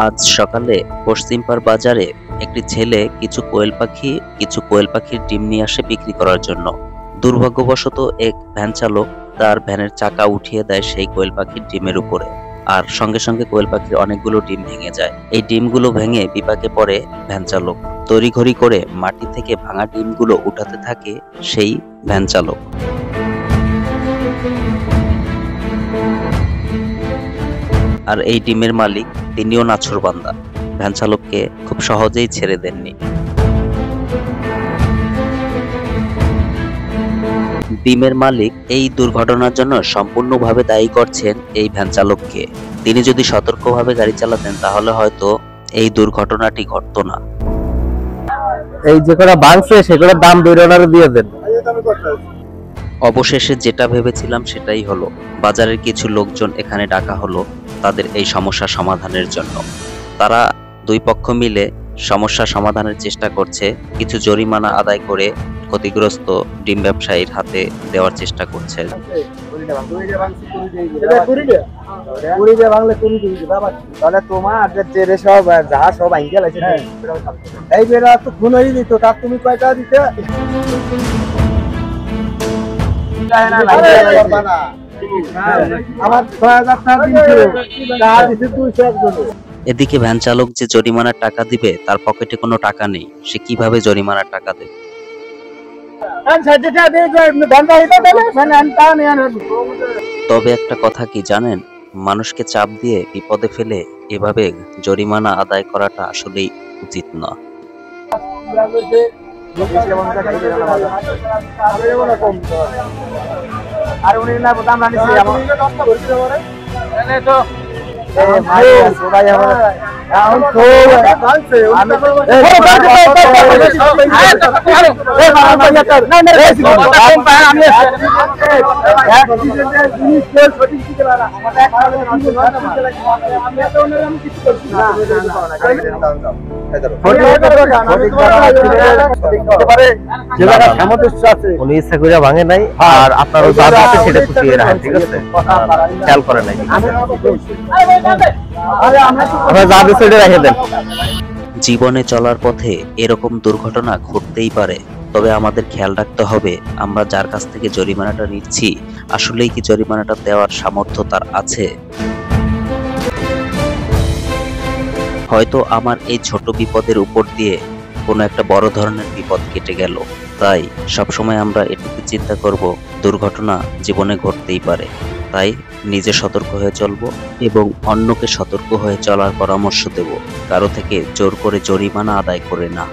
আজ সকালে পশ্চিমপাড় বাজারে একটি ছেলে কিছু কোয়েল পাখির ডিম নিয়ে আসে বিক্রি করার জন্য। দুর্ভাগ্যবশত এক ভ্যান চালক তার ভ্যানের চাকা উঠিয়ে দেয় সেই কোয়েল পাখির ডিমের উপরে, আর সঙ্গে সঙ্গে কোয়েল পাখির অনেকগুলো ডিম ভেঙে যায়। এই ডিমগুলো ভেঙে বিপাকে পড়ে ভ্যান চালক। তড়িঘড়ি করে মাটি থেকে ভাঙা ডিমগুলো উঠাতে থাকে সেই ভ্যান চালক। আর এই ডিমের মালিক তিনিও নাছোড়বান্দা, ভ্যান চালককে খুব সহজেই ছেড়ে দেননি। ডিমের মালিক এই দুর্ঘটনার জন্য সম্পূর্ণভাবে দায়ী করছেন এই ভ্যান চালককে। তিনি যদি সতর্কভাবে গাড়ি চালাতেন তাহলে হয়তো এই দুর্ঘটনাটি ঘটতো না। এই যে কটা ভাঙছে সেগুলোর দাম বেরোনারে দিয়ে দেন। অবশেষে যেটা ভেবেছিলাম সেটাই হলো। বাজারের কিছু লোকজন এখানে ডাকা হলো তাদের এই সমস্যা সমাধানের জন্য। তারা দুই পক্ষ মিলে সমস্যা সমাধানের চেষ্টা করছে, কিছু জরিমানা আদায় করে ক্ষতিগ্রস্ত ডিম ব্যবসায়ীর হাতে দেওয়ার চেষ্টা করছে। এদিকে ভ্যান চালক যে জরিমানার টাকা দিবে তার পকেটে কোনো টাকা নেই, সে কিভাবে জরিমানার টাকা দেবে? তবে একটা কথা কি জানেন, মানুষকে চাপ দিয়ে বিপদে ফেলে এভাবে জরিমানা আদায় করাটা আসলেই উচিত না। উনি ইচ্ছা করে ভাঙে নাই, আর আপনার সেটা খুশিয়ে রাখেন, ঠিক আছে? খেয়াল করে নাই, জীবনে চলার পথে এরকম দুর্ঘটনা ঘটতেই পারে, তবে আমাদের খেয়াল রাখতে হবে আমরা যার কাছ থেকে জরিমানাটা নিচ্ছি আসলেই কি জরিমানাটা দেওয়ার সামর্থ্য তার আছে। হয়তো আমার এই ছোট বিপদের উপর দিয়ে কোনো একটা বড় ধরনের বিপদ কেটে গেল, তাই সবসময় আমরা এটুকু চিন্তা করব দুর্ঘটনা জীবনে ঘটতেই পারে। তাই নিজে সতর্ক হয়ে চলবো এবং অন্যকে সতর্ক হয়ে চলার পরামর্শ দেব, কারো থেকে জোর করে জরিমানা আদায় করে না।